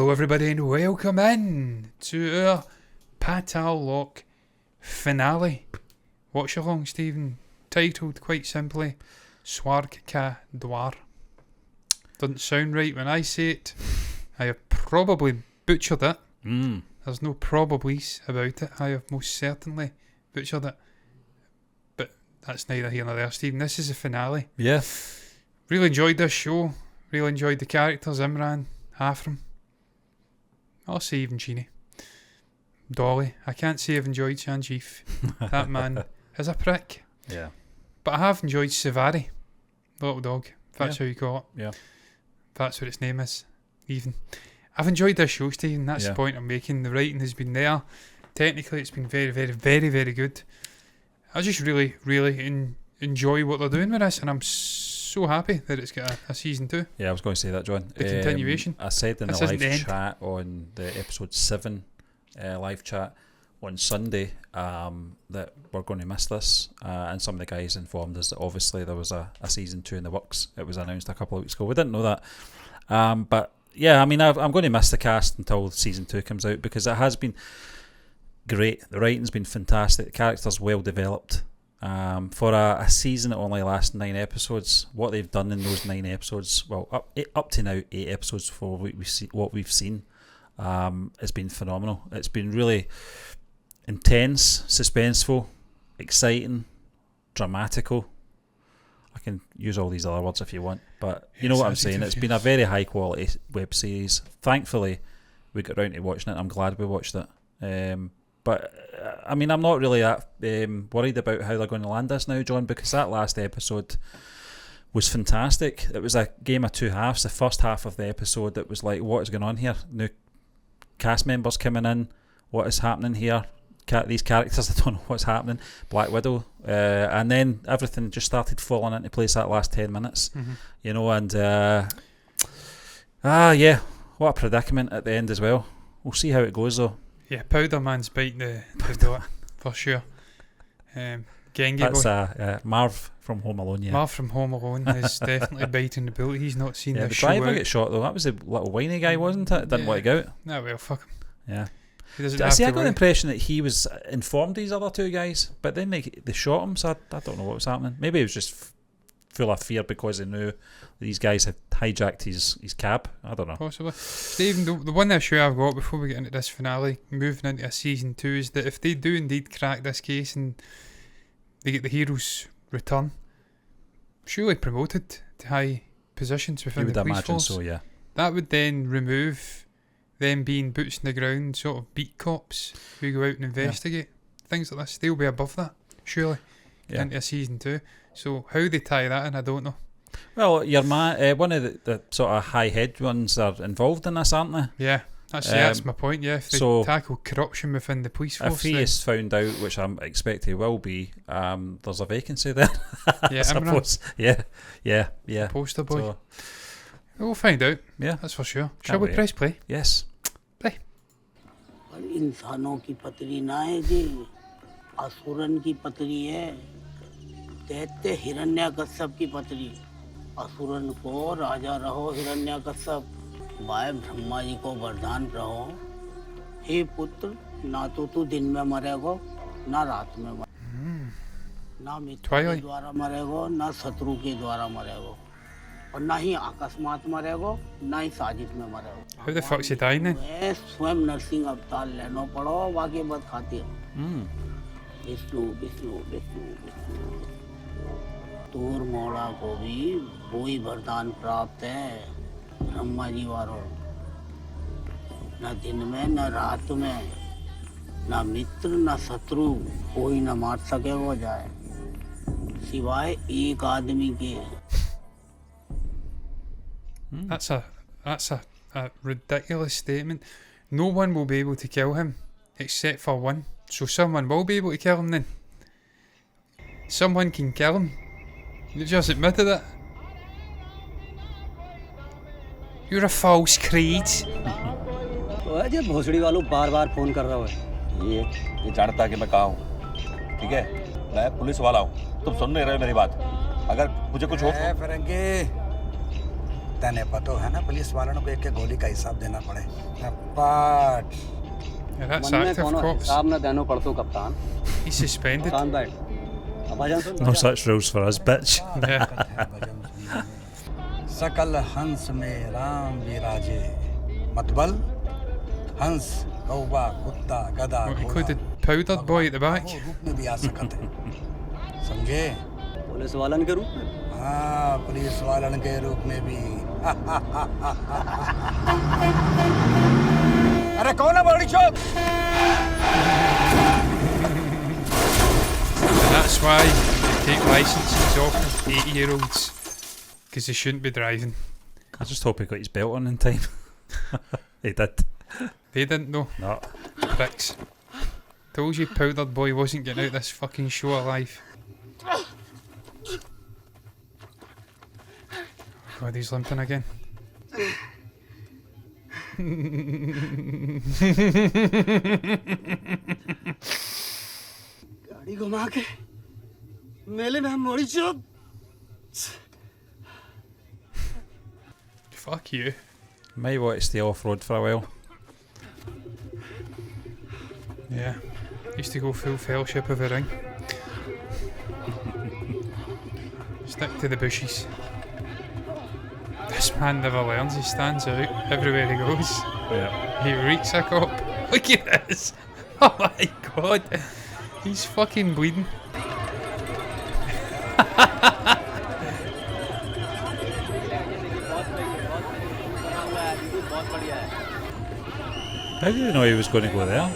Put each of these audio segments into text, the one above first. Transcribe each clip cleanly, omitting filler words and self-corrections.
Hello everybody and welcome in to our Paatal Lok finale. Watch along, Stephen. Titled quite simply, Swarg ka Dwaar. Doesn't sound right when I say it. I have probably butchered it. There's no probablys about it. I have most certainly butchered it. But that's neither here nor there, Stephen. This is the finale. Yeah. Really enjoyed this show. Really enjoyed the characters. Imran, Afram. I'll say even Genie. Dolly. I can't say I've enjoyed Sanjeev. That man is a prick. Yeah. But I have enjoyed Savari, the little dog, if that's how you call it. Yeah. If that's what its name is, even. I've enjoyed this show, Stephen. That's the point I'm making. The writing has been there. Technically, it's been very, very, very, very good. I just really, really enjoy what they're doing with this, and I'm so happy that it's got a season 2. Yeah, I was going to say that, John. The continuation. I said in This the isn't live the end. chat on the episode 7 live chat on Sunday that we're going to miss this, and some of the guys informed us that obviously there was a season 2 in the works. It was announced a couple of weeks ago. We didn't know that, but yeah, I mean, I'm going to miss the cast until season 2 comes out, because it has been great. The writing's been fantastic. The characters well developed. For a season that only lasts 9 episodes, what they've done in those 9 episodes, well, up to now 8 episodes for what we've seen, has been phenomenal. It's been really intense, suspenseful, exciting, dramatical. I can use all these other words if you want, but you know what I'm saying. It's been a very high quality web series. Thankfully, we got round to watching it. I'm glad we watched it. But I mean, I'm not really that worried about how they're going to land this now, John, because that last episode was fantastic. It was a game of two halves. The first half of the episode, it was like, what is going on here? New cast members coming in. What is happening here? These characters, I don't know what's happening. Black Widow. And then everything just started falling into place that last 10 minutes. You know, and yeah, what a predicament at the end as well. We'll see how it goes though. Yeah, Powder Man's biting the dot, for sure. Gengi That's boy. Marv from Home Alone, yeah. Marv from Home Alone is definitely biting the bullet. He's not seen the this show driver out. got shot though. That was the little whiny guy, wasn't it? Didn't want to go out. No, well, fuck him. Yeah. He doesn't I have to got the worry. impression that he was informed these other two guys, but then they shot him, so I don't know what was happening. Maybe he was just full of fear because they knew these guys had hijacked his cab. I don't know. Possibly. Stephen, the one issue I've got before we get into this finale, moving into a season 2, is that if they do indeed crack this case and they get the heroes return, surely promoted to high positions You within would the police imagine force, so, yeah. that would then remove them being boots on the ground, sort of beat cops who go out and investigate things like this. They'll be above that, surely, into a season 2. So how they tie that in, I don't know. Well, your man, one of the sort of high head ones are involved in this, aren't they? Yeah, that's my point. Yeah, if they tackle corruption within the police force, if he is found out, which I expect he will be, there's a vacancy there. Yeah, I suppose. Yeah. Poster boy. So, we'll find out. Yeah, that's for sure. Shall we wait. press play? Yes. Play. इंसानों की पतरी ना है जी, असुरन की पतरी है। दैत्य हिरण्यकश्यप की पतरी। असुरन को राजा रहो हिरण्यकश्यप, बाय ब्रह्मा जी को वरदान रहो, हे पुत्र, ना तो तू दिन में मरेगो ना रात में मरेगो, ना मित्र के द्वारा मरेगो ना शत्रु के द्वारा मरेगो, और ना ही अकस्मात मरेगो ना ही साजिश में मरेगो। How the fuck's he dying then? स्वयं नरसिंह अवतार लेनो पड़ो, वाके बद खातिर विष्णु विष्णु विष्णु विष्णु। तूर मोड़ा को भी वही वरदान प्राप्त है, ब्रह्मा जी वालों। न दिन में न रात में, न मित्र न शत्रु, कोई न मार सके वो जाए, सिवाय एक आदमी के। That's a ridiculous statement. No one will be able to kill him except for one. So someone will be able to kill him then. Someone can kill him. You just admitted it. You're a false creed. Ajay भोसड़ी वालों बार-बार phone कर रहा है। ये जानता है कि मैं कहाँ हूँ, ठीक है? मैं पुलिस वाला हूँ। तुम सुन नहीं रहे मेरी बात। अगर मुझे कुछ हो फरंगी, तेने पता है ना पुलिस वालों को एक गोली का हिसाब देना पड़े पाट Yeah, that's मन में active कोनो cops. हिसाब न देनो पड़तो कप्तान He's suspended. शांत बैठ अब भजन सुन No such rules for us, bitch. Yeah. सकल हंस में राम विराजे मतबल हंस कौवा कुत्ता गधा What, घोड़ा included powdered boy at the back. वो रूप में भी आ सकते हैं समझे पुलिस वालन के रूप में हाँ पुलिस वालन के रूप में भी अरे कौन है बड़ी चौक And that's why they take licenses off of 80-year-olds. Because they shouldn't be driving. I just hope he got his belt on in time. He did. They didn't know. No. Pricks. Told you powdered boy wasn't getting out this fucking show alive. God, he's limping again. गाड़ी घुमा के मेले में हम मोड़ी चौक Fuck you. Might want to stay off road for a while. Yeah. Used to go full fellowship of the ring. Stick to the bushes. This man never learns, he stands out everywhere he goes. Yeah. He reeks a cop. Look at this! Oh my god! He's fucking bleeding. How did you know he was going to go there?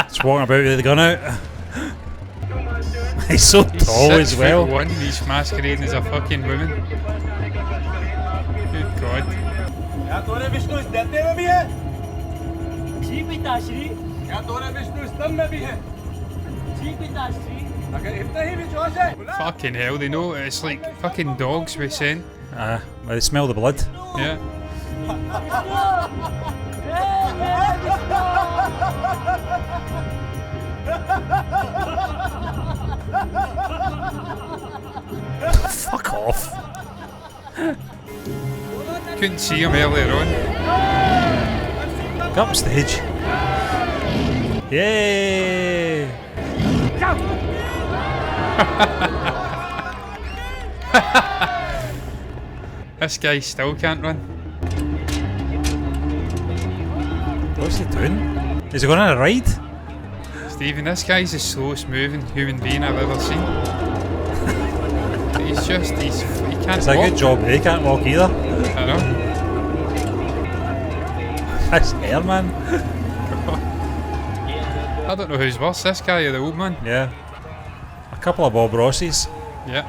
Just walking about with the gun out. He's so He's tall 6 as well. foot 1, he's masquerading as a fucking woman. Good god. क्या तोरे विष्णु इस दैत्य में भी है जी पिताश्री क्या तोरे विष्णु स्तंभ में भी है जी पिताश्री अगर इतना ही भी जोश है Fucking hell, they know it's like fucking dogs we sent. Well, they smell the blood. Yeah. Fuck off. Couldn't see him earlier on. Go up stage. Yay! This guy still can't run. What's he doing? Is he going on a ride? Stephen, this guy's the slowest moving human being I've ever seen. He can't It's a walk. good job. They can't walk either. I know. That's hair, man. I don't know who's worse, this guy or the old man. Yeah. A couple of Bob Rosses. Yeah.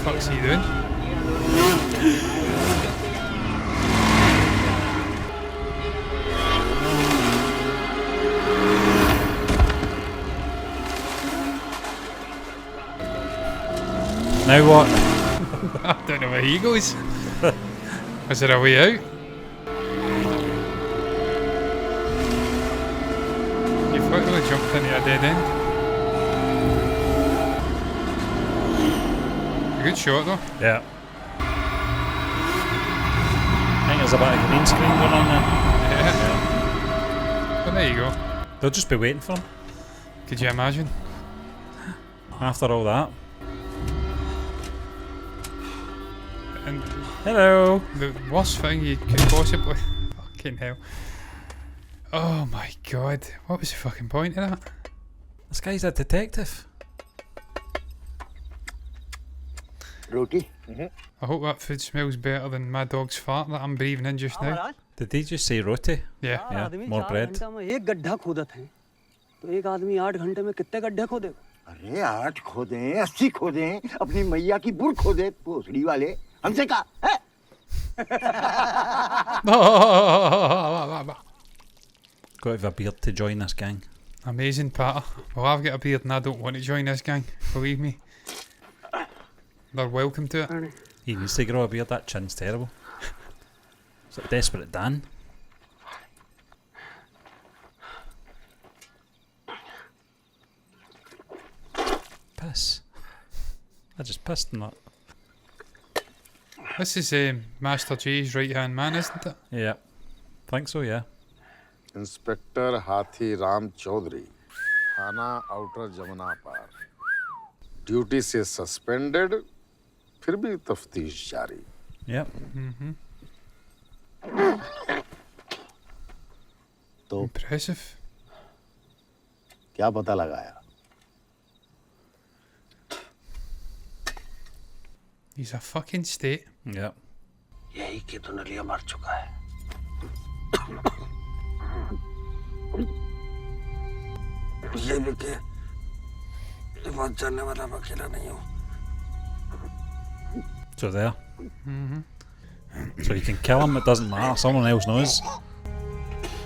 What's he doing? Now what? I don't know where he goes. Is there a way out? You've literally jumped into a dead end. A good shot though. Yeah. I think there's a bit of green screen going on there. Yeah. But there you go. They'll just be waiting for him Could you imagine? after all that. And Hello. the worst thing you could possibly... Fucking hell. Oh my god. What was the fucking point of that? This guy's a detective. Roti I hope that food smells better than my dog's fart that I'm breathing in just now. Did he just say roti? Yeah. Yeah, आदमी more 4 bread. घंटा में एक गड्ढा खोदत है तो एक आदमी 8 घंटे में कितने गड्ढे खोदेगा अरे 8 खोदे 80 खोदे अपनी मैया की बुर खोदे भोसड़ी वाले हमसे कहा है Got to have a beard to join this gang. Amazing, Patter. Well, I've got a beard and I don't want to join this gang. believe me. They're welcome to it. He needs to grow a beard. That chin's terrible. It's like Desperate Dan. Piss. I just pissed in that. This is Master J's right-hand man, isn't it? Yeah. Think so, yeah. Inspector हाथी राम चौधरी थाना outer Jamuna पार duty से suspended फिर भी तफ्तीश जारी Yep. तो Impressive. क्या पता लगाया He's a fucking state. Yep. यही कि दुनलिया मर चुका है। ये भी कि ये बात जानने वाला मैं अकेला नहीं हूँ। So there. So you can kill him, it doesn't matter, someone else knows.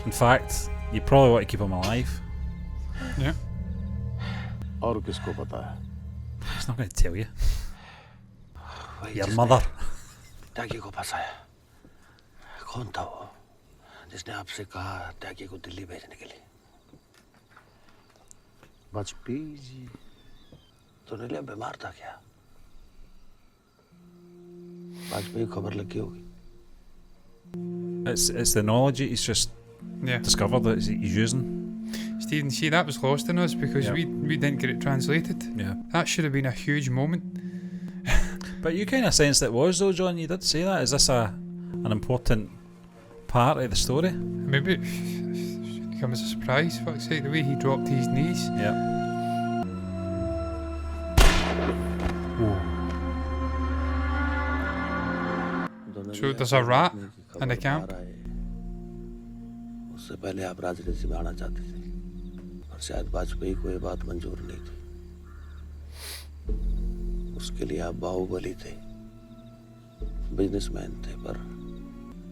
In fact, you probably want to keep him alive. Yeah. और किसको पता है He's not going to tell you. Your mother. टैगी को फंसाया। कौन था वो जिसने आपसे कहा टैगी को दिल्ली भेजने के लिए? वाजपेयी जी दुनलिया बीमार था क्या? वाजपेयी को खबर लगी होगी। It's the knowledge he's just Yeah. discovered that he's using. Stephen, see, that was lost on us because Yeah. we didn't get it translated. Yeah. That should have been a huge moment. But you kind of sensed it was though, John. You did say that. Is this an important part of the story? Maybe it should come as a surprise. Fuck's sake, the way he dropped his knees. Yeah. So there's a rat in the camp. उससे पहले आप राजनीति में आना चाहते थे, पर शायद वाजपेयी को ये बात मंजूर नहीं थी। उसके लिए आप बाहुबली थे, बिजनेसमैन थे, पर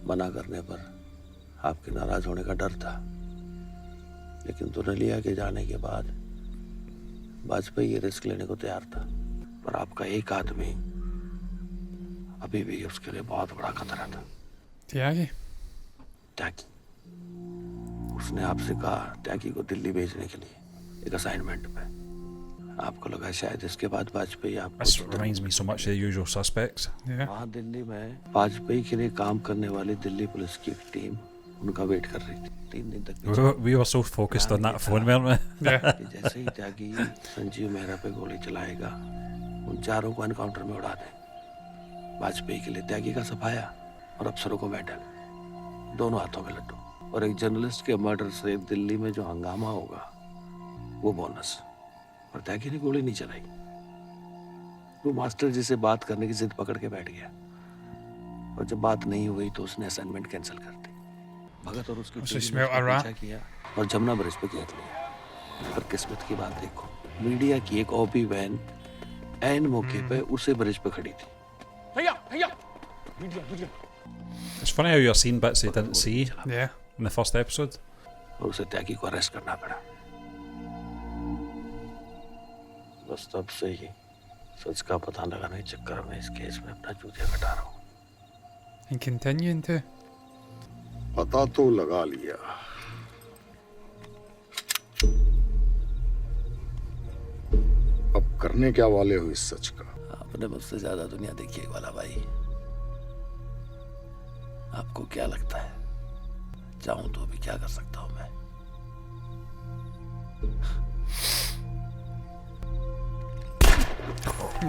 मना करने पर आपके नाराज होने का डर था। लेकिन दुनलिया के जाने के बाद वाजपेयी ये रिस्क लेने को तैयार था, पर आपका एक आदमी अभी भी उसके लिए बहुत बड़ा खतरा था। Tiagi. टैगी। उसने आपसे कहा टैगी को दिल्ली भेजने के लिए एक असाइनमेंट पे। आपको लगा शायद इसके बाद वाजपेयी This आपको reminds me so much of the Usual Suspects. Yeah. वहाँ दिल्ली में वाजपेयी के लिए काम करने वाली दिल्ली पुलिस की टीम उनका वेट कर रही थी। 3 दिन तक We were so focused on that phone, weren't we? Yeah. कि जैसे ही त्यागी संजीव मेहरा पे गोली चलाएगा, उन चारों को एनकाउंटर में उड़ा दे। वाजपेयी के लिए त्यागी का सफाया और अफसरों को मेडल, दोनों हाथों में लड्डू, और एक जर्नलिस्ट के मर्डर से दिल्ली में जो हंगामा होगा वो बोनस। और त्यागी ने गोली नहीं चलाई, वो मास्टर जी से बात करने की जिद पकड़ के बैठ गया, और जब बात नहीं हुई तो उसने असाइनमेंट कैंसिल कर दी। भगत और उसकी Also टीम ने smell a उसका rat. पीछा किया और जमुना ब्रिज पे घेर लिया। पर किस्मत की बात देखो, मीडिया की एक ओपी वैन ऐन मौके पे उसे ब्रिज पे खड़ी थी। It's funny how you're seeing bits you didn't see Yeah. in the first episode. और उसे त्यागी को अरेस्ट करना पड़ा। बस तब से ही सच का पता लगाने के चक्कर में इस केस में अपना जूतिया कटा रहा हूँ। And continuing to. पता तो लगा लिया अब करने क्या वाले हो इस सच का आपने मुझसे ज्यादा दुनिया देखी है वाला भाई। आपको क्या लगता है चाहूं तो अभी क्या कर सकता हूँ मैं?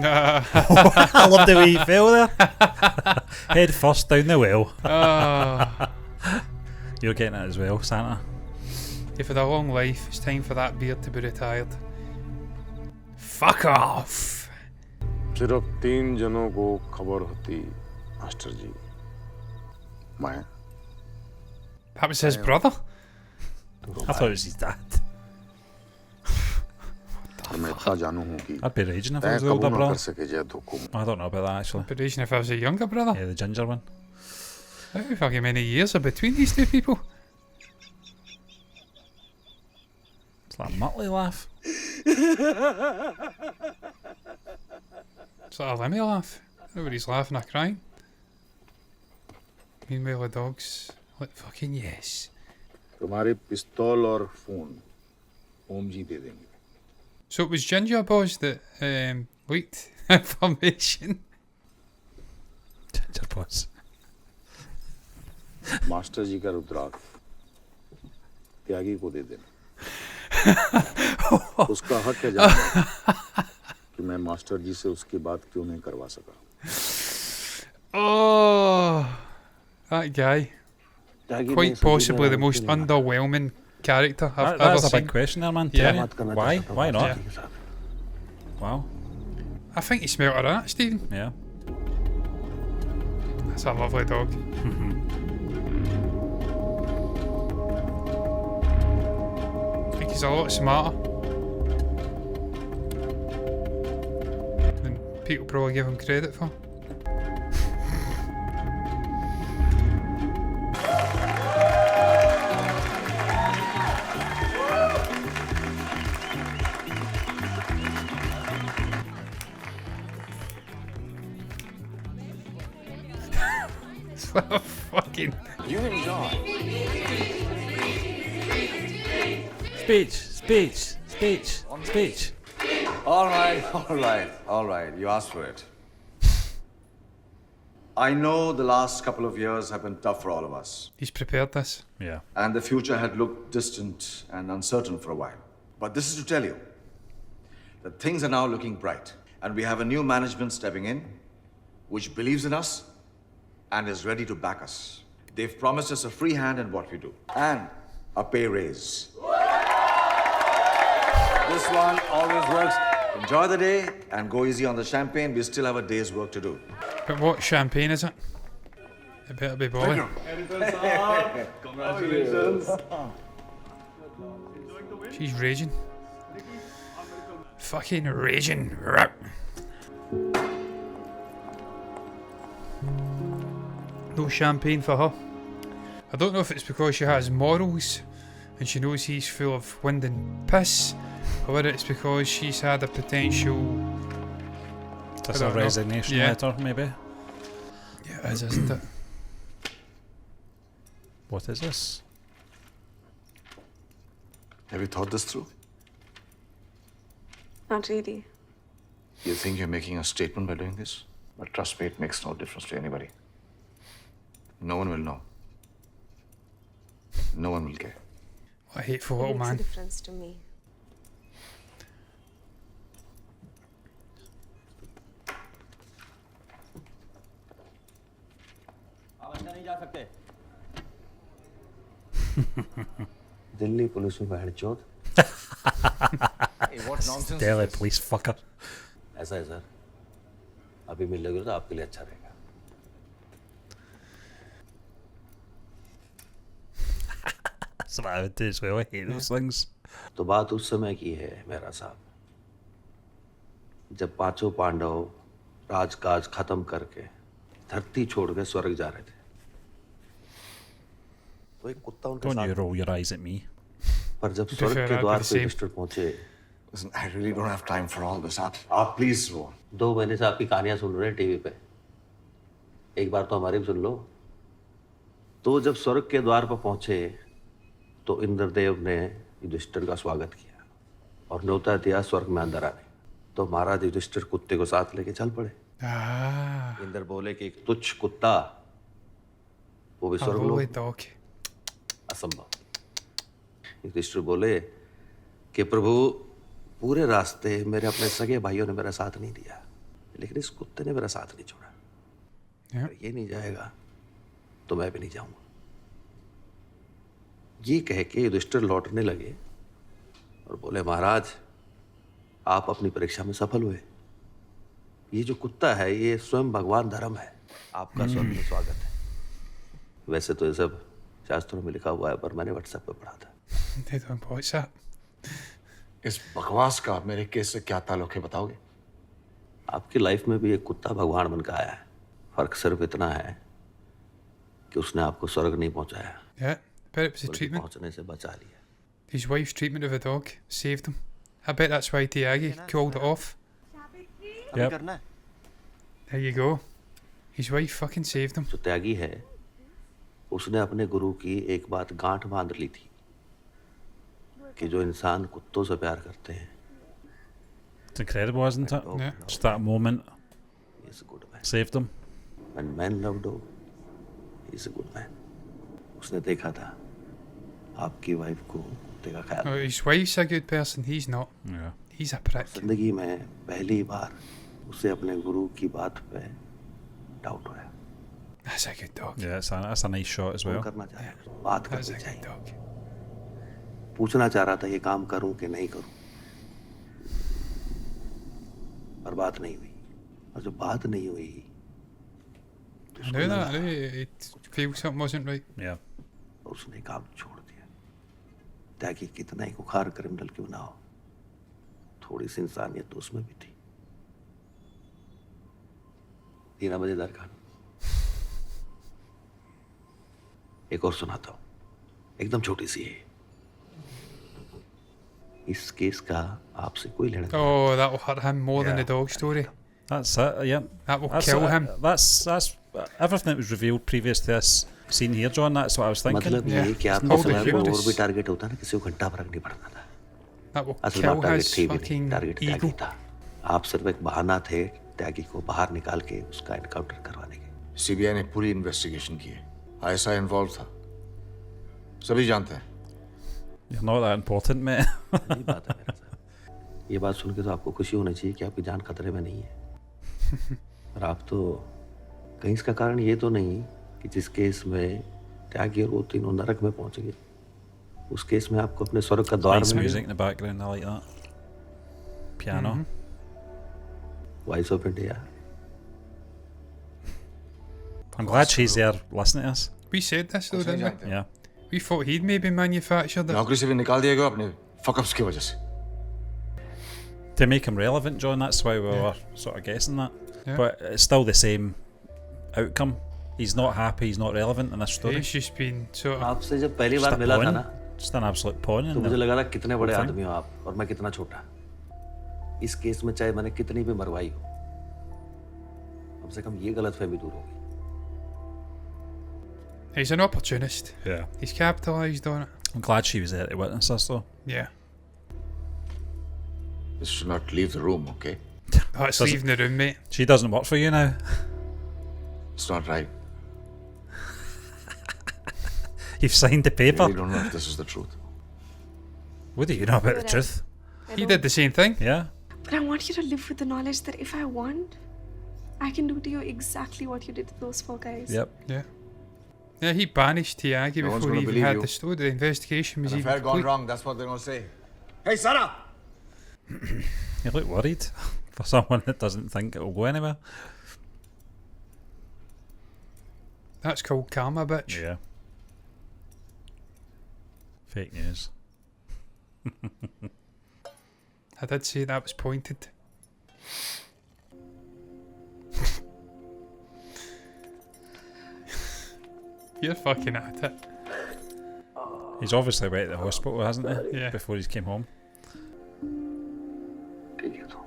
I love the way you fell there. Head first down the well. Ah. You're getting it as well, Santa. If had a long life, it's time for that beard to be retired. Fuck off! सिर्फ 3 जनों को खबर होती master जी, मैं, That was his brother? I thought it was his dad. और मैं इतना जानू हूँ कि I'd be raging if I तय was the older कबूल न कर brother. सके जय हुकुम I don't know about that actually. But even if I was a younger brother? Yeah, the ginger one. How fucking many years are between these two people? It's that Muttley laugh. It's like a Lemmy laugh. Nobody's laughing or crying. Meanwhile, the dog's like, fucking yes. तुम्हारे पिस्तौल और phone ओम जी दे देंगे. So it was Ginger Boss that leaked information. Ginger Boss. Master ji का रुद्राक्ष त्यागी को दे देना. उसका हक है जानना कि मैं मास्टर जी से उसकी बात क्यों नहीं करवा सका. Oh, that guy. Quite possibly the most underwhelming character I've ever That's a seen. big question there, man. Yeah. Why? Why not? Yeah. Wow. I think he smelt a rat, Stephen. Yeah. That's a lovely dog. I think he's a lot smarter than people probably give him credit for. Fucking. You enjoy. Speech. All right. You asked for it. I know the last couple of years have been tough for all of us. He's prepared this. Yeah. And the future had looked distant and uncertain for a while. But this is to tell you that things are now looking bright. And we have a new management stepping in, which believes in us and is ready to back us. They've promised us a free hand in what we do and a pay raise. This one always works. Enjoy the day and go easy on the champagne. We still have a day's work to do. But what champagne is it? It better be boiling. Congratulations. She's raging. Fucking raging. No champagne for her. I don't know if it's because she has morals and she knows he's full of wind and piss, or whether it's because she's had a potential. That's a resignation letter, maybe. Yeah, it is, isn't it? What is this? Have you thought this through? Not really. You think you're making a statement by doing this? But trust me, it makes no difference to anybody. No one will know. No one will care. What a hateful It little makes a man. difference to me. Delhi police में बहन चौथ. Hey, what nonsense Delhi is this? police fucker. ऐसा है sir. अभी मिल लोगे तो आपके लिए अच्छा रहेगा. That's what I would do as well. I hate those things. तो बात उस समय की है मेरा साहब, जब पांचों पांडव राजकाज खत्म करके धरती छोड़ के स्वर्ग जा रहे थे. तो एक कुत्ता उनके Don't you साथ. roll your eyes at me. पर जब To be स्वर्ग fair, के I'd द्वार be the पे same. युधिष्ठिर पहुंचे, Listen, I really don't have time for all this. आप please go on. 2 महीने से आपकी कहानियां सुन रहे हैं टीवी पे. एक बार तो हमारी भी सुन लो. तो जब स्वर्ग के द्वार पर पहुंचे तो इंद्रदेव ने युधिष्ठिर का स्वागत किया और न्योता दिया स्वर्ग में अंदर आने. तो महाराज युधिष्ठिर कुत्ते को साथ लेके चल पड़े. Ah, इंद्र बोले कि एक तुच्छ कुत्ता वो भी a स्वर्ग lowly लोक, dog. असंभव. युधिष्ठिर बोले कि प्रभु पूरे रास्ते मेरे अपने सगे भाइयों ने मेरा साथ नहीं दिया, लेकिन इस कुत्ते ने मेरा साथ नहीं छोड़ा. Yeah. अगर ये नहीं जाएगा तो मैं भी नहीं जाऊंगा. ये कह के युधिष्ठिर लौटने लगे और बोले महाराज आप अपनी परीक्षा में सफल हुए. ये जो कुत्ता है ये स्वयं भगवान धर्म है. आपका स्वर्ग में स्वागत है. वैसे तो ये सब शास्त्रों में लिखा हुआ है, पर मैंने व्हाट्सएप पे पढ़ा था. They don't watch that. इस बकवास का मेरे केस से क्या ताल्लुक है बताओगे? आपकी लाइफ में भी एक कुत्ता भगवान बन के आया है. फर्क सिर्फ इतना है कि उसने आपको स्वर्ग नहीं पहुंचाया, Yeah, bet it was the बल्कि treatment. पहुंचने से बचा लिया. His wife's treatment of the dog saved him. I bet that's why Tiagi called it off. Yep. करना है. There you go. His wife fucking saved him. जो त्यागी है उसने अपने गुरु की एक बात गांठ बांध ली थी कि जो इंसान कुत्तों से प्यार करते हैं. It's incredible, isn't it? Yeah. Just that moment He's a good man. saved him. When men love dog, he's a good man. उसने देखा था आपकी वाइफ को कुत्ते का ख्याल. Oh, his wife's a good person. He's not. Yeah. He's a prick. जिंदगी में पहली बार उसे अपने गुरु की बात पे डाउट हुआ. That's a good dog. Yeah, that's a nice shot as well. करना चाहे बात That's a करनी good चाहिए. dog. पूछना चाह रहा था ये काम करूं कि नहीं करूं, पर बात नहीं हुई. और जब बात नहीं हुई तो I knew that. I knew he'd feel something wasn't right. Yeah. उसने काम छोड़ दिया. ताकि कितना ही खुखार क्रिमिनल क्यों ना हो, थोड़ी सी इंसानियत तो उसमें भी थी. ये ना मजेदार कहानी. एक और सुनाता हूँ, एकदम छोटी सी है. इस केस का आपसे कोई लेना देना. Oh, that'll hurt him more than the dog story. That's it, yeah. That will That's kill it. him. That's everything that was revealed previous to this scene here, John. That's what I was thinking. मतलब Yeah. ये कि It's आपको not समय the पर और cutest. भी target होता ना, किसी को घंटा फर्क नहीं पड़ता था. That will असल kill बात टारगेट his थी भी नहीं, fucking टारगेट त्यागी ego. था. आप सिर्फ एक बहाना थे त्यागी को बाहर निकाल के उसका एनकाउंटर करवाने के. सीबीआई ने पूरी इन्वेस्टिगेशन की है. आईएसआई इन्वॉल्व था, सभी जानते हैं. You're not that important, mate. यही बात है मेरे साथ. ये बात सुन के तो आपको खुशी होनी चाहिए कि आपकी जान खतरे में नहीं है. और आप तो कहीं इसका कारण ये तो नहीं कि जिस केस में त्यागी और वो तीनों नरक में पहुंच गए, उस केस में आपको अपने स्वर्ग का द्वार Nice में music in the background. I like that. Piano. Voice of India. I'm glad she's there listening to us. We said this though, कुछ नहीं didn't we? जानते. Yeah. We thought he'd maybe manufactured it. नौकरी से भी निकाल दिया गया अपने फकअप्स की वजह से. To make him relevant, John, that's why we were sort of guessing that. Yeah. But it's still the same outcome. He's not happy, he's not relevant in this story. He's just been sort of. आपसे जब पहली Just bar a मिला था pawn. ना, Just an absolute pawn तो in मुझे the लगा था कितने बड़े Fine. आदमी हो आप और मैं कितना छोटा. इस केस में चाहे मैंने कितनी भी मरवाई हो, कम से कम ये गलतफहमी दूर होगी. He's an opportunist. Yeah. He's capitalised on it. I'm glad she was there to witness this though. Yeah. This should not leave the room, okay? That's Doesn't- leaving the room, mate. She doesn't work for you now. It's not right. You've signed the I paper. really don't know if this is the truth. What do you know about the truth? He did the same thing. Yeah. But I want you to live with the knowledge that if I want, I can do to you exactly what you did to those 4 guys. Yep. Yeah. Yeah, he banished Tiagi No one's before he gonna even believe had you. the story. The investigation was An even affair gone complete. wrong, that's what they're going to say. Hey, Sarah! You look worried for someone that doesn't think it'll go anywhere. That's called karma, bitch. Yeah. Fake news. I did say that was pointed. You're fucking at it. He's obviously went to the hospital, hasn't he? Yeah. Before he came home. ठीक है तो.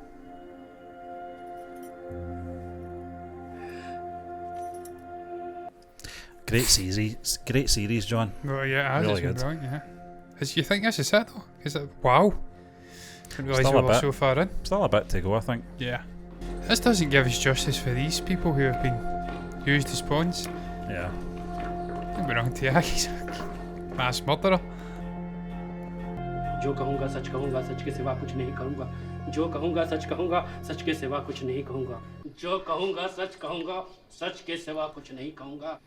Great series, John. Well, yeah, it has. Really It's been good. brilliant, yeah. You think this is it, though? Is it? Wow. Didn't realise Still we a were bit. so far in. Still a bit to go, I think. Yeah. This doesn't give us justice for these people who have been used as pawns. Yeah. Don't be wrong, Tiagi's a mass murderer. जो कहूँगा सच कहूँगा सच के सिवा कुछ नहीं कहूँगा जो कहूँगा सच कहूँगा सच के सिवा कुछ नहीं कहूँगा जो कहूँगा सच के सिवा कुछ नहीं कहूँगा.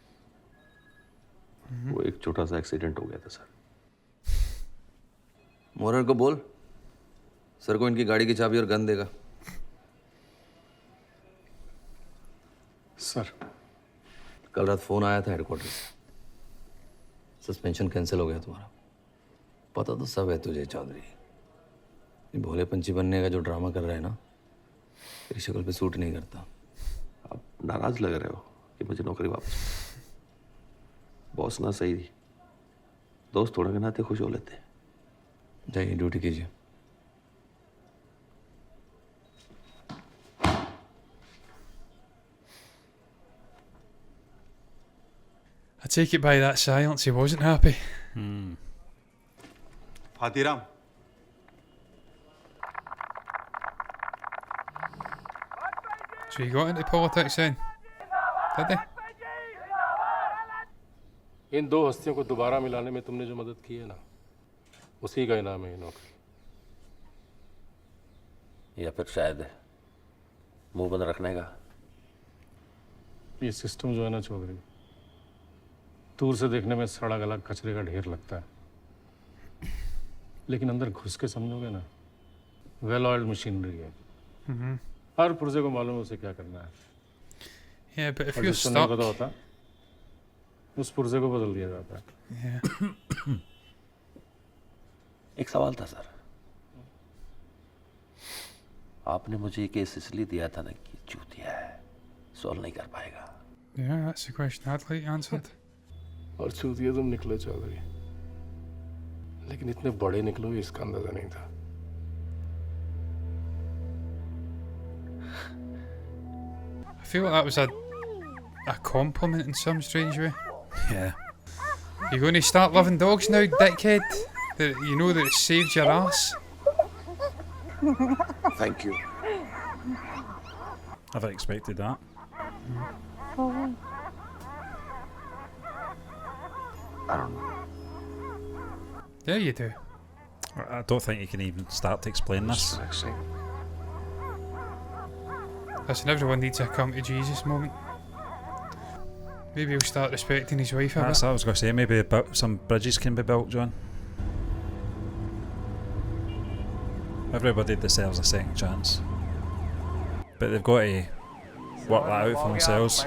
वो एक छोटा सा एक्सीडेंट हो गया था सर. मोरर को बोल सर को इनकी गाड़ी की चाबी और गन देगा. सर. कल रात फोन आया था हेडक्वार्टर से. सस्पेंशन कैंसिल हो गया तुम्हारा. पता तो सब है तुझे चौधरी. ये भोले पंछी बनने का जो ड्रामा कर रहा है ना, तेरी शक्ल पे सूट नहीं करता. आप नाराज लग रहे हो कि मुझे नौकरी वापस. बॉस ना सही थी, दोस्त थोड़े के नाते खुश हो लेते. जाइए ड्यूटी कीजिए. I take it by that silence he wasn't happy. Hathiram So he got into politics then, did he? इन दो हस्तियों को दोबारा मिलाने में तुमने जो मदद की है ना, उसी का इनाम है ये नौकरी। या फिर शायद मुंह बंद रखने का। ये सिस्टम जो है ना चौधरी, दूर से देखने में सड़ा गला कचरे का ढेर लगता है, लेकिन अंदर घुस के समझोगे ना, वेल ऑयल्ड मशीनरी है। हर पुर्जे को मालूम है उसे क्या करना है। Yeah, but if और you're जिसको नहीं stuck... पता होता, उस पुर्जे को बदल दिया जाता है। Yeah. एक सवाल था सर, आपने मुझे ये केस इसलिए दिया था ना कि चूतिया है, सॉल्व नहीं कर पाएगा। Yeah, that's the question I'd like answered. और चूतिया तुम निकले चौधरी, लेकिन इतने बड़े निकलोगे इसका अंदाजा नहीं था। I feel like that was a compliment in some strange way. Yeah. You're going to start loving dogs now, dickhead? That you know that it saved your ass? Thank you. Never expected that. I don't know. Yeah, you do. I don't think you can even start to explain this. Listen, everyone needs a come to Jesus moment. Maybe he'll start respecting his wife a That's bit. what I was going to say. Maybe some bridges can be built, John. Everybody deserves a second chance, but they've got to work that out for themselves.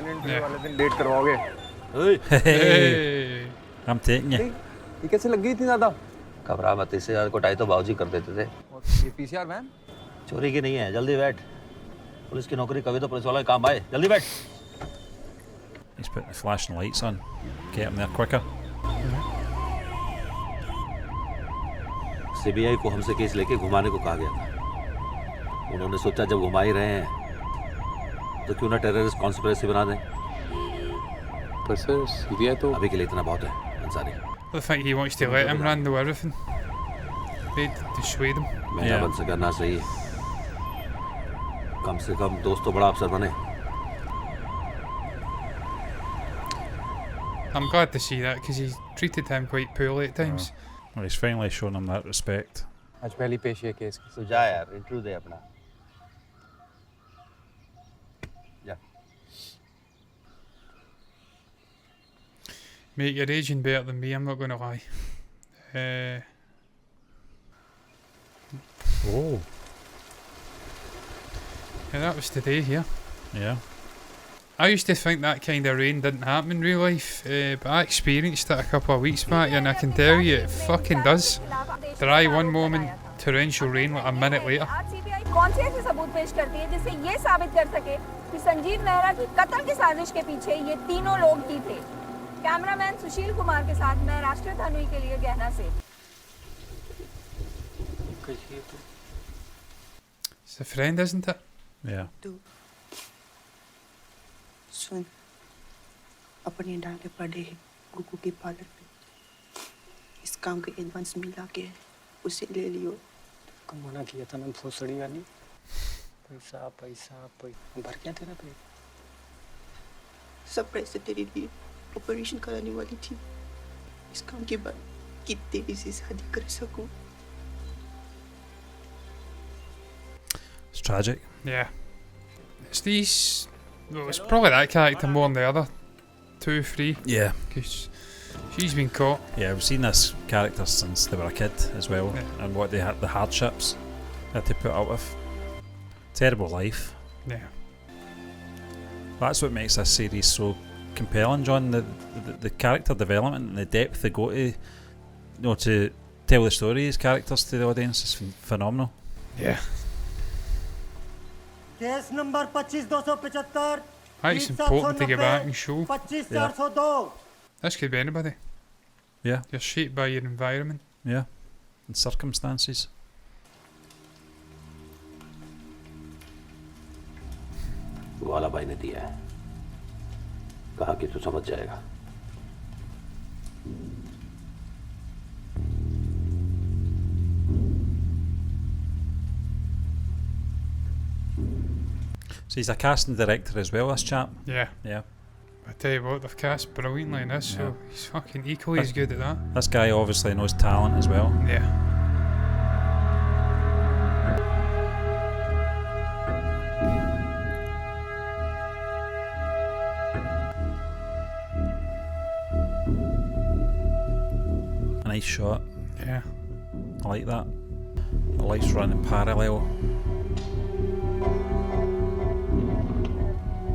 Hey, I'm taking you. ये कैसे लग गई इतनी ज्यादा? घबरा मत, इससे ज्यादा कोटाई तो बाबूजी कर देते थे। ये पीसीआर वैन? चोरी की नहीं है, जल्दी बैठ। पुलिस की नौकरी कभी तो पुलिस वाला काम आए, जल्दी बैठ। He's putting the flashing lights on. Get him there quicker. CBI को हमसे केस लेके घुमाने को कहा गया था। उन्होंने सोचा जब घुमा ही रहे हैं तो क्यों ना टेररिस्ट कॉन्स्पिरेसी बना दें। पर सर सीबीआई तो अभी के लिए इतना बहुत है Ansari. I think he wants to let him handle everything. They dissuade him. महंगा बन सका ना सही, कम से कम दोस्त तो बड़ा अफसर बने। I'm glad to see that because he's treated him quite poorly at times. Well, he's finally shown him that respect. आज पहली पेशी है केस की। तो जा यार, इंटरव्यू दे अपना। जा। Mate, you're aging better than me, I'm not going to lie. Oh. Yeah, that was today here. Yeah. I used to think that kind of rain didn't happen in real life, but I experienced it a couple of weeks back and I can tell you it fucking does. Dry one moment, torrential rain like a minute later. कौन से ऐसे सबूत पेश करती है जिससे ये साबित कर सके कि संजीव मेहरा की कत्ल की साजिश के पीछे ये तीनों लोग ही थे। कैमरामैन सुशील कुमार के साथ मैं राष्ट्रीय धनुई के लिए गहना से। It's a friend, isn't it? Yeah. सुन, अपने डाले पड़े हैं गुगू के पार्लर पे। इस काम के एडवांस मिला के उसे ले लियो। कम मना किया था ना भोसड़ी वाली। पैसा पैसा पैसा भर क्या तेरा पे? सब पैसे तेरे लिए ऑपरेशन कराने वाली थी। इस काम के बाद कि तेरी से शादी कर सकूं। It's tragic. Yeah. It's these... Well, it's probably that character more than the other 2, 3. Yeah. Because she's been caught. Yeah, we've seen this character since they were a kid as well, Yeah. and what they had, the hardships that they put up with. Terrible life. Yeah. That's what makes this series so compelling, John. The character development and the depth they go to, to tell the story of these characters to the audience is phenomenal. Yeah. Case number 25275 I think it's important to go back and show. 25402 This could be anybody. Yeah. You're shaped by your environment. Yeah. And circumstances. वाला भाई ने दिया है, कहा कि तू समझ जाएगा। So he's a casting director as well, this chap. Yeah. Yeah. I tell you what, they've cast brilliantly in this, so he's fucking equally This- as good at that. This guy obviously knows talent as well. Yeah. A nice shot. Yeah. I like that. The lights running parallel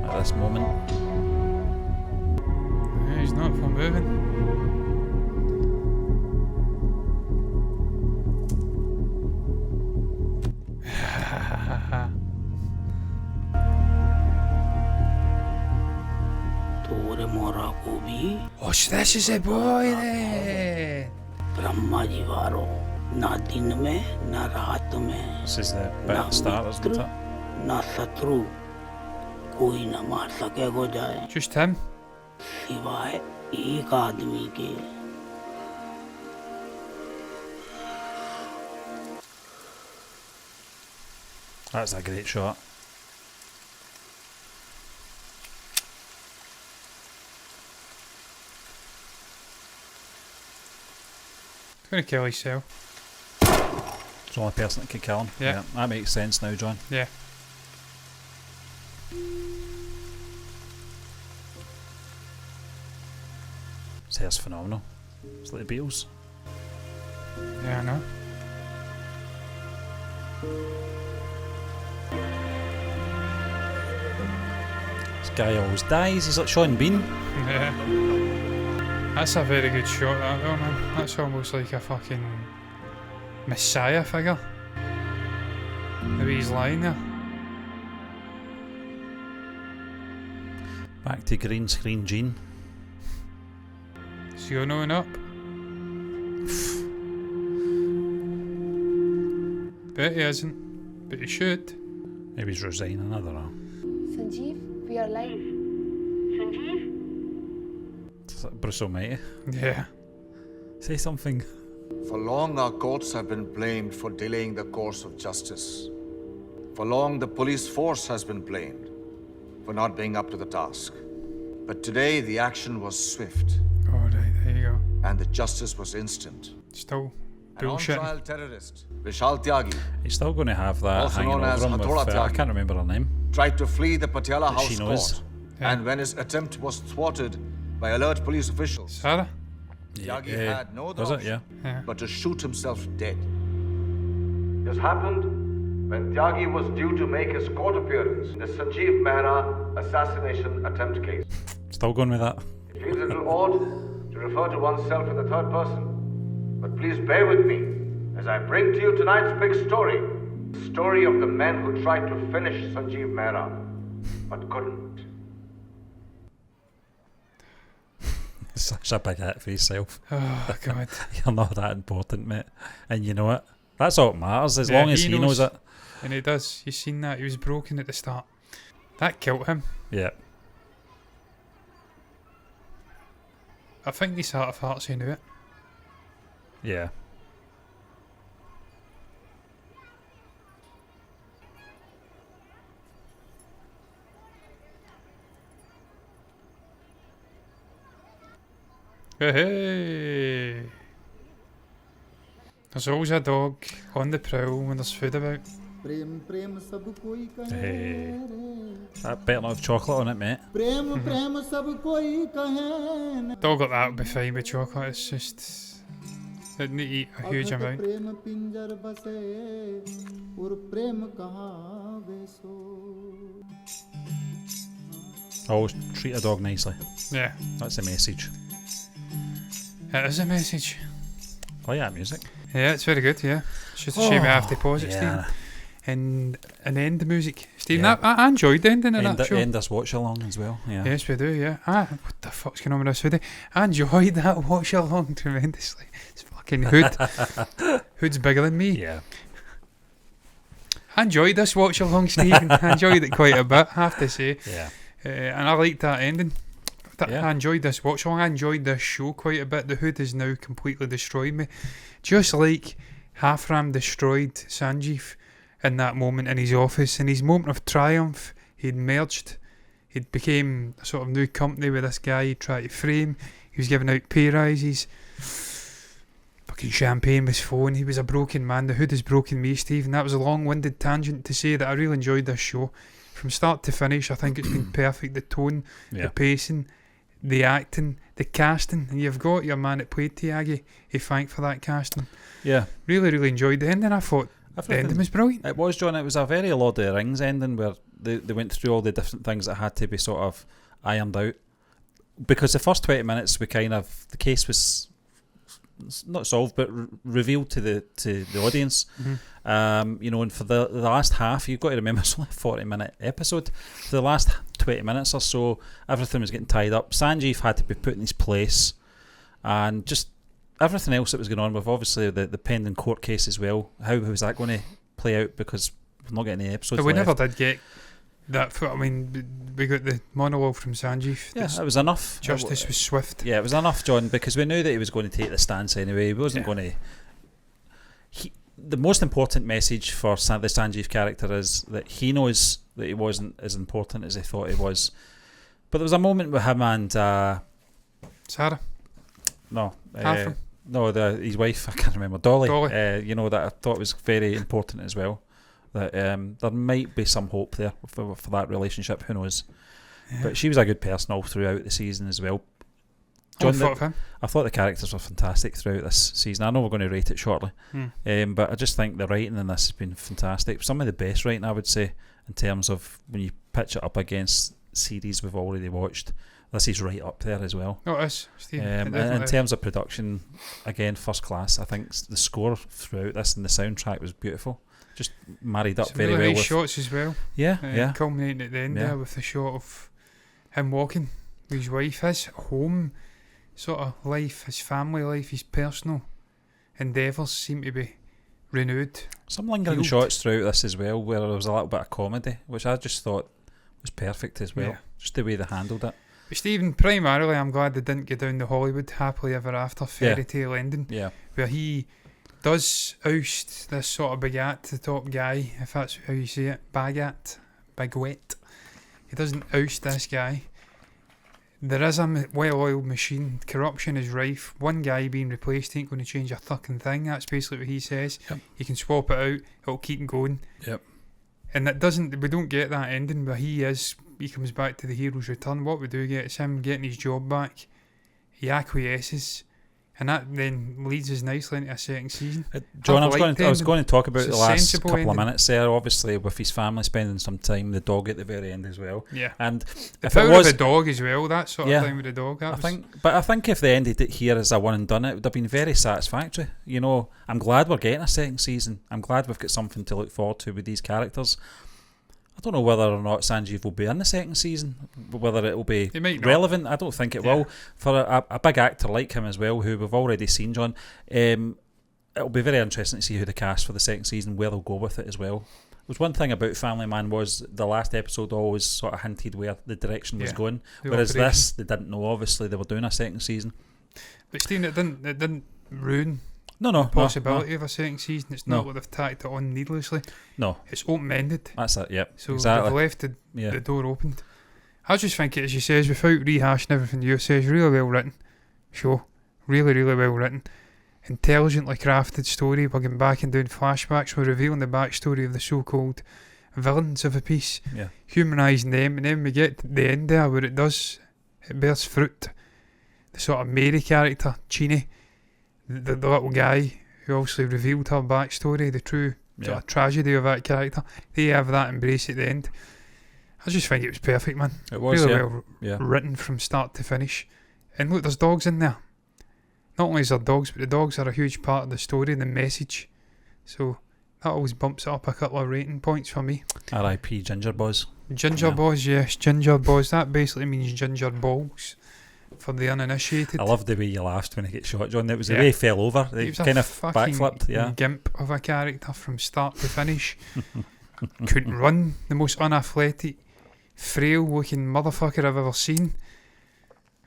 at this moment. Yeah, he's not for moving. तोरे मोरा को भी Oh, this is a boy then. Brahma ji वारो ना दिन में ना रात में This is the bit at the start, isn't it? ना शत्रु कोई न मार सकेगो जाए Just him. सिवाय एक आदमी के That's a great shot. He's gonna kill himself. It's the only person that could kill him. Yeah. That makes sense now, John. Yeah. His hair's phenomenal. It's like the Beatles. Yeah, I know. This guy always dies. He's like Sean Bean. Yeah. That's a very good shot, that though, man. That's almost like a fucking messiah figure. The way he's lying there. Back to green screen Gene. Is he going up? Bet he isn't, but he should. Maybe he's resigning, I don't know. Sanjeev, we are live. It's like Bruce Almighty. Yeah. Say something. For long, our courts have been blamed for delaying the course of justice. For long, the police force has been blamed for not being up to the task. But today, the action was swift. Oh, right, there you go. And the justice was instant. Still An bullshit. on-trial terrorist, Vishal Tyagi, He's still going to have that Also hanging known as over him with, Hathoda I Tyagi. can't remember her name. tried to flee the Patiala But House she knows. court. And when his attempt was thwarted by alert police officials, Sarah? Tyagi Yeah, had no was it? option Yeah. but to shoot himself dead. This happened when Tyagi was due to make his court appearance in the Sanjeev Mehra assassination attempt case. Still going with that. It feels a little odd to refer to oneself in the third person, but please bear with me as I bring to you tonight's big story. The story of the men who tried to finish Sanjeev Mehra, but couldn't. Such a big hit for yourself. Oh, God. You're not that important, mate. And you know it. That's all that matters, as Yeah, long as he knows it. And he does. You've seen that. He was broken at the start. That killed him. Yeah. I think his heart of hearts he knew it. Yeah. Hey! There's always a dog on the prowl when there's food about. Hey. That better not have chocolate on it, mate. Dog like that would be fine with chocolate. It's just it need to eat a huge amount. Always treat a dog nicely. Yeah, That's the message. it is a message. Oh yeah, music. Yeah, it's very good. Yeah, it's just a shame I have to pause it, yeah. Stephen. And end the music, Stephen. Yeah. I enjoyed the ending of End, that show. end this watch along as well. Yeah. Yes, we do. Yeah. What the fuck's going on with this hoodie? I enjoyed that watch along tremendously. It's fucking Hood. Hood's bigger than me. Yeah. I enjoyed this watch along, Stephen. I enjoyed it quite a bit, I have to say. Yeah. And I liked that ending. Yeah. I enjoyed this watch along. I enjoyed this show quite a bit. The Hood has now completely destroyed me. Just like Halfram destroyed Sanjeev in that moment in his office. In his moment of triumph, he'd merged. He'd became a sort of new company with this guy he'd tried to frame. He was giving out pay rises. Fucking champagne was flowing. He was a broken man. The hood has broken me, Steve. And that was a long-winded tangent to say that I really enjoyed this show. From start to finish, I think it's been perfect. The tone, the pacing, the acting, the casting. And you've got your man that played Tiagi. He thanked for that casting. Yeah. Really, really enjoyed the ending. I thought the ending was brilliant. It was, John. It was a very Lord of the Rings ending where they went through all the different things that had to be sort of ironed out. Because the first 20 minutes, the case was not solved, but revealed to the audience. Mm-hmm. And for the last half, you've got to remember it's only a 40-minute episode. For the last 20 minutes or so, everything was getting tied up. Sanjeev had to be put in his place, and just everything else that was going on with obviously the pending court case as well. How was that going to play out? Because we're not getting any episodes But we left. never did get that. I mean, we got the monologue from Sanjeev. Yeah, it was enough. Justice was swift. Yeah, it was enough, John, because we knew that he was going to take the stance anyway. He wasn't going to... The most important message for the Sanjeev character is that he knows that he wasn't as important as he thought he was. But there was a moment with him and... Sarah? No. Catherine? No, his wife, I can't remember. Dolly. Dolly. That I thought was very important as well. That there might be some hope there for that relationship. Who knows? Yeah. But she was a good person all throughout the season as well. John, I thought the characters were fantastic throughout this season. I know we're going to rate it shortly, but I just think the writing in this has been fantastic. Some of the best writing, I would say, in terms of when you pitch it up against series we've already watched. This is right up there as well. Oh, it is, Steve. In terms of production, again, first class. I think the score throughout this and the soundtrack was beautiful. Just married up very well. Nice shots as well. Yeah. Culminating at the end there with the shot of him walking with his wife, his home sort of life, his family life, his personal endeavours seem to be renewed. Some lingering shots throughout this as well, where there was a little bit of comedy, which I just thought was perfect as well. Yeah. Just the way they handled it. But Stephen, primarily, I'm glad they didn't get down the Hollywood happily ever after fairy tale ending. Yeah. Where he does oust this sort of Bagat, the top guy, if that's how you say it, Baguette. He doesn't oust this guy. There is a well-oiled machine. Corruption is rife. One guy being replaced ain't going to change a fucking thing. That's basically what he says. Yep. You can swap it out. It'll keep going. Yep. And we don't get that ending where he comes back to the hero's return. What we do get is him getting his job back. He acquiesces. And that then leads us nicely into a second season. John, I was going to talk about the last couple of minutes there, obviously, with his family spending some time, the dog at the very end as well. Yeah. And the power of the dog as well, that sort of thing with the dog. I think if they ended it here as a one and done, it would have been very satisfactory. You know, I'm glad we're getting a second season. I'm glad we've got something to look forward to with these characters. I don't know whether or not Sanjeev will be in the second season, whether it will be relevant. I don't think it will. For a big actor like him as well, who we've already seen, John, it'll be very interesting to see who they cast for the second season, where they'll go with it as well. There was one thing about Family Man was the last episode always sort of hinted where the direction was going, whereas this, they didn't know, obviously, they were doing a second season. But Stephen, it didn't ruin the possibility of a second season. It's not what they've tacked it on needlessly. No. It's open-ended. That's it, yep. So they've left the door opened. I just think it, as you says, without rehashing everything you says, really well written show. Really, really well written. Intelligently crafted story. We're getting back and doing flashbacks. We're revealing the backstory of the so-called villains of a piece. Yeah. Humanising them. And then we get to the end there where it bears fruit. The sort of Mary character, Chini, the little guy who obviously revealed her backstory, the true sort of tragedy of that character. They have that embrace at the end. I just think it was perfect, man. It was, really well written from start to finish. And look, there's dogs in there. Not only is there dogs, but the dogs are a huge part of the story and the message. So that always bumps it up a couple of rating points for me. R.I.P. Ginger Boys. Ginger Boys, yes, Ginger Boys. That basically means ginger balls for the uninitiated. I loved the way you laughed when he got shot, John. It was the way he fell over. He kind of backflipped. Yeah, gimp of a character from start to finish. Couldn't run. The most unathletic, frail-looking motherfucker I've ever seen.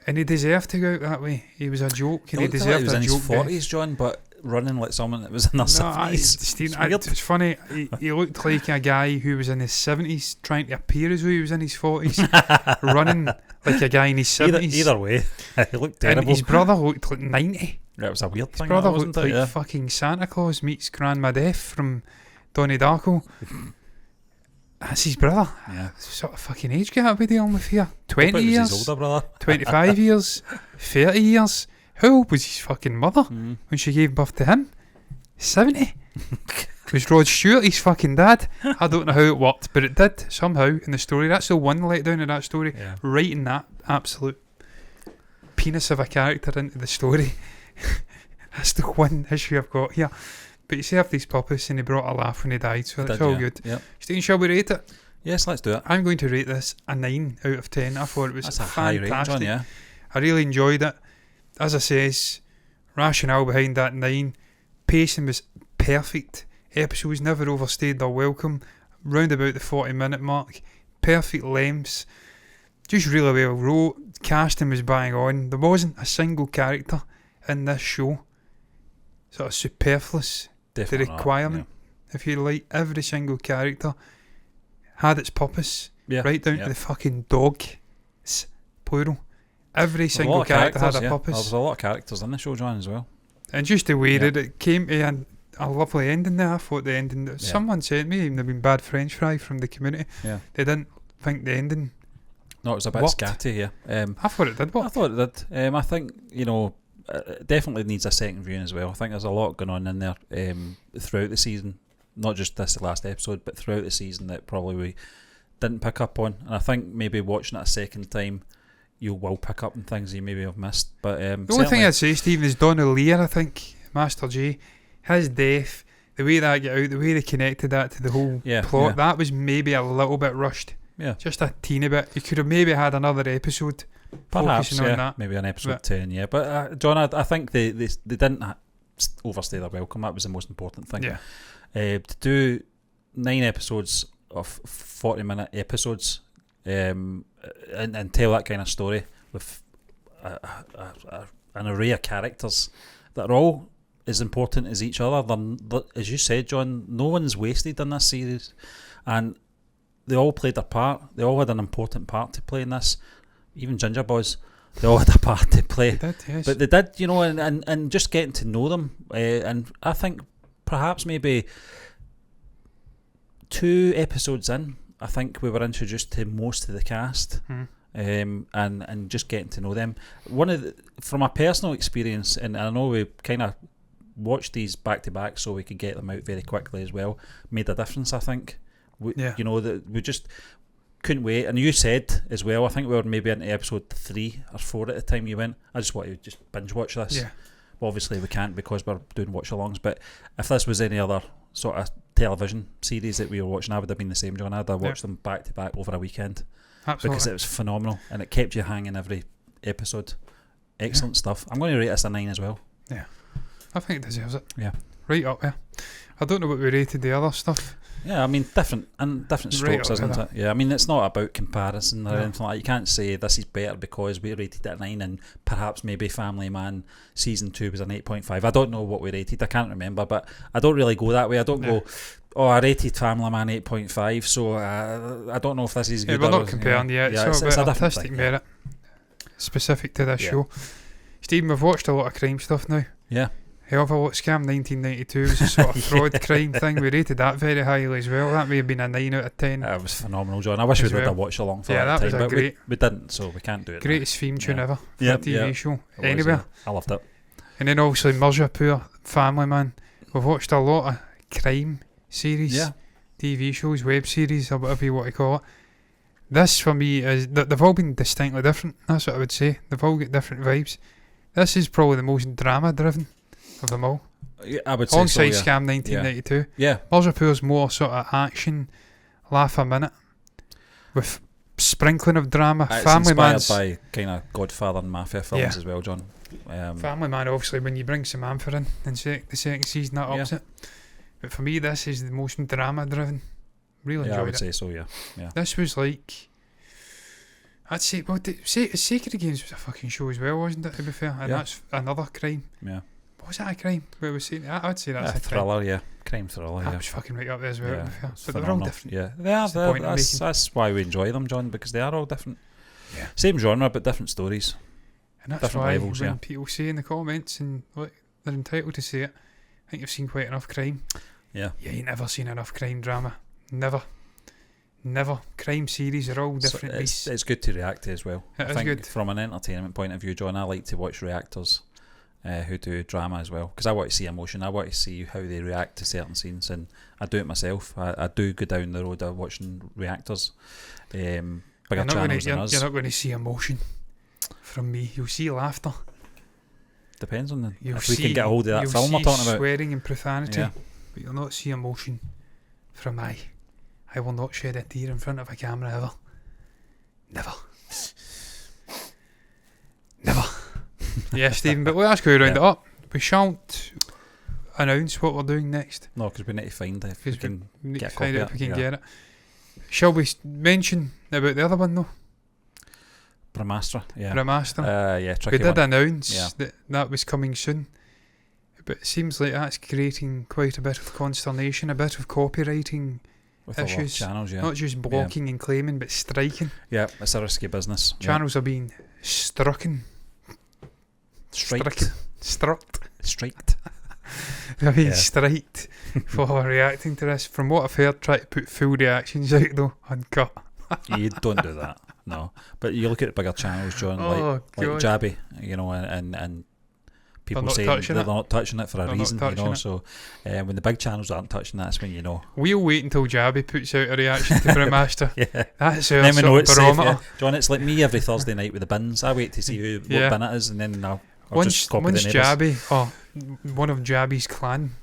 And he deserved to go out that way. He was a joke, and he deserved he was a in joke. his 40s, John, but running like someone that was in their 70s. It's funny. He looked like a guy who was in his 70s trying to appear as though he was in his 40s, running like a guy in his 70s. Either way, he looked terrible. And his brother looked like 90. Yeah, it was a weird thing. His brother wasn't looked it? like fucking Santa Claus meets Grandma Death from Donnie Darko. That's his brother. Yeah. What sort of fucking age gap we dealing with here? 20 years? His older brother. 25 years? 30 years? How old was his fucking mother when she gave birth to him? 70? Was Rod Stewart his fucking dad? I don't know how it worked, but it did somehow in the story. That's the one letdown in that story. Yeah. Writing that absolute penis of a character into the story. That's the one issue I've got here. But he served his purpose and he brought a laugh when he died, so that's all good. Yep. Stephen, shall we rate it? Yes, let's do it. I'm going to rate this a 9 out of 10. I thought it was That's a high rating, fantastic. John, yeah. I really enjoyed it. As I says, rationale behind that 9. Pacing was perfect. Episodes never overstayed their welcome. Round about the 40-minute mark. Perfect lengths. Just really well wrote. Casting was bang on. There wasn't a single character in this show sort of superfluous. Definitely the requirement, if you like. Every single character had its purpose, right down to the fucking dog. It's plural. Every single character had a purpose. There was a lot of characters in the show, John, as well. And just the way that it came to a lovely ending there. I thought the ending, someone said to me, even there been bad French fry from the community. Yeah. They didn't think the ending No, it was a bit worked. scatty, yeah. I thought it did work. I thought it did. I think, it definitely needs a second viewing as well. I think there's a lot going on in there throughout the season, not just this last episode, but throughout the season that probably we didn't pick up on. And I think maybe watching it a second time, you will pick up on things you maybe have missed. But the only thing I'd say, Stephen, is Donna Lear, I think, Master J, his death, the way that got out, the way they connected that to the whole plot, that was maybe a little bit rushed. Yeah. Just a teeny bit. You could have maybe had another episode perhaps, focusing on that. Maybe an episode 10, yeah. But John, I think they didn't overstay their welcome. That was the most important thing. Yeah. To do 9 episodes of 40-minute episodes and tell that kind of story with an array of characters that are all as important as each other. As you said, John, no one's wasted in this series, and they all played their part. They all had an important part to play in this. Even Ginger Boys, they all had a part to play. They did, yes. But they did, and just getting to know them. And I think perhaps maybe 2 episodes in, I think we were introduced to most of the cast. And just getting to know them. From a personal experience, and I know we kind of watched these back to back so we could get them out very quickly as well, made a difference, I think. That we just couldn't wait. And you said as well, I think we were maybe into episode 3 or 4 at the time you went, I just want to just binge watch this. Yeah. Well, obviously we can't because we're doing watch alongs, but if this was any other sort of television series that we were watching, I would have been the same, John. I'd have watched them back to back over a weekend. Absolutely. Because it was phenomenal and it kept you hanging every episode. Excellent stuff. I'm going to rate this a 9 as well. Yeah, I think it deserves it. Yeah, right up there. I don't know what we rated the other stuff. Yeah, I mean different strokes, isn't it? Yeah, I mean it's not about comparison or anything like that. You can't say this is better because we rated it a 9 and perhaps maybe Family Man season 2 was an 8.5. I don't know what we rated. I can't remember, but I don't really go that way. I don't go, I rated Family Man 8.5, so I don't know if this is good. We're not comparing yet. It's a different artistic merit specific to this show. Stephen, we've watched a lot of crime stuff now. Yeah. However, what Scam 1992 was a sort of fraud crime thing. We rated that very highly as well. That may have been a 9 out of 10. It was phenomenal, John. I wish we did a watch along for that time, but we didn't, so we can't do it. Greatest theme tune ever for a TV show anywhere. I loved it. And then obviously Mirjapur, Family Man. We've watched a lot of crime series, TV shows, web series, or whatever you want to call it. This for me is they've all been distinctly different. That's what I would say. They've all got different vibes. This is probably the most drama driven of them all. Yeah, I would say alongside so, Scam 1992. Yeah. Mirjapur's more sort of action, laugh a minute, with sprinkling of drama. It's Family inspired Man's by kind of Godfather and Mafia films as well, John. Family Man, obviously, when you bring Samantha in the second season, that ups it. But for me, this is the most drama driven. Really enjoyed it. I would say so, yeah. This was like, I'd say, Sacred Games was a fucking show as well, wasn't it, to be fair? And that's another crime. Yeah. Was that a crime? What was saying? I'd say that's a thriller, yeah. Crime thriller, that yeah. was fucking right up there as well. Yeah, But they're all different. Yeah, they are. That's why we enjoy them, John, because they are all different. Yeah. Same genre, but different stories. And that's different why levels, when people say in the comments, and look, they're entitled to say it, I think you've seen quite enough crime. Yeah. Yeah, you've never seen enough crime drama. Never. Crime series are all different. It's good to react to as well. It I is think good. From an entertainment point of view, John, I like to watch reactors who do drama as well, because I want to see emotion. I want to see how they react to certain scenes, and I do it myself. I do go down the road of watching reactors. Bigger channels than us. You're not going to see emotion from me. You'll see laughter. Depends on if we can get a hold of that film we're talking about. Swearing and profanity, yeah. But you'll not see emotion from I will not shed a tear in front of a camera ever. Never. Yeah, Stephen, but let's go round it up. We shan't announce what we're doing next. No, because we need to find it if we can get a copy if we can get it. Shall we mention about the other one though? Brahmastra, yeah. We did announce Yeah. that was coming soon, but it seems like that's creating quite a bit of consternation, a bit of copywriting with issues. Channels, yeah. Not just blocking and claiming, but striking. Yeah, it's a risky business. Channels are being stricken. Striked. They're being striked for reacting to this. From what I've heard, try to put full reactions out though, uncut. You don't do that, no. But you look at bigger channels, John, like Jabby, you know, and people saying that they're not touching it for a reason, you know. So when the big channels aren't touching that, that's when you know. We'll wait until Jabby puts out a reaction to Brahmastra. Yeah. That's our then we know it's barometer. safe, yeah. John, it's like me every Thursday night with the bins. I wait to see what bin it is, and then I'll just copy the neighbours. Jabby, one of Jabby's clan,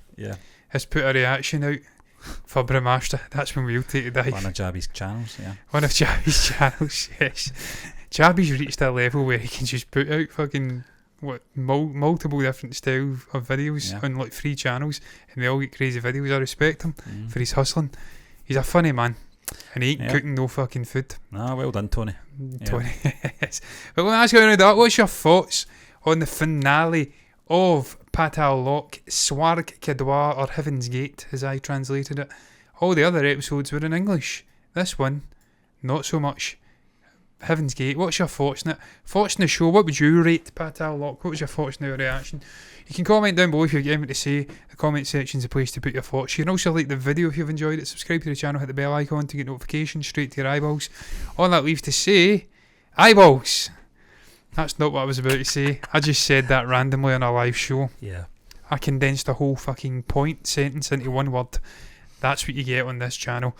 has put a reaction out for Brahmastra, that's when we'll take a dive. One of Jabby's channels, yeah. One of Jabby's channels, yes. Jabby's reached that level where he can just put out fucking multiple different styles of videos on like 3 channels, and they all get crazy videos. I respect him for his hustling. He's a funny man, and he ain't cooking no fucking food. Ah, well done, Tony. Tony, yes. But when I ask you around that, what's your thoughts on the finale of Paatal Lok, Swarg Dwaar, or Heaven's Gate, as I translated it? All the other episodes were in English. This one, not so much. Heaven's Gate. What's your thoughts on it? Thoughts on the show? What would you rate Paatal Lok? What was your thoughts on your reaction? You can comment down below if you've got anything to say. The comment section's a place to put your thoughts. You can also like the video if you've enjoyed it. Subscribe to the channel, hit the bell icon to get notifications straight to your eyeballs. All that leaves to say, eyeballs. That's not what I was about to say. I just said that randomly on a live show. Yeah. I condensed a whole fucking sentence into one word. That's what you get on this channel.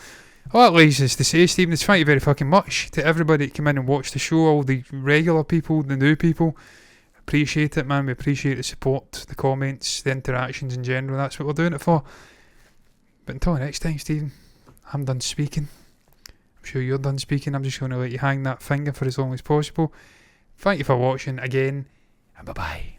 All that leaves us to say, Stephen, thank you very fucking much to everybody that came in and watched the show, all the regular people, the new people. Appreciate it, man. We appreciate the support, the comments, the interactions in general. That's what we're doing it for. But until next time, Stephen, I'm done speaking. I'm sure you're done speaking. I'm just going to let you hang that finger for as long as possible. Thank you for watching again, and bye-bye.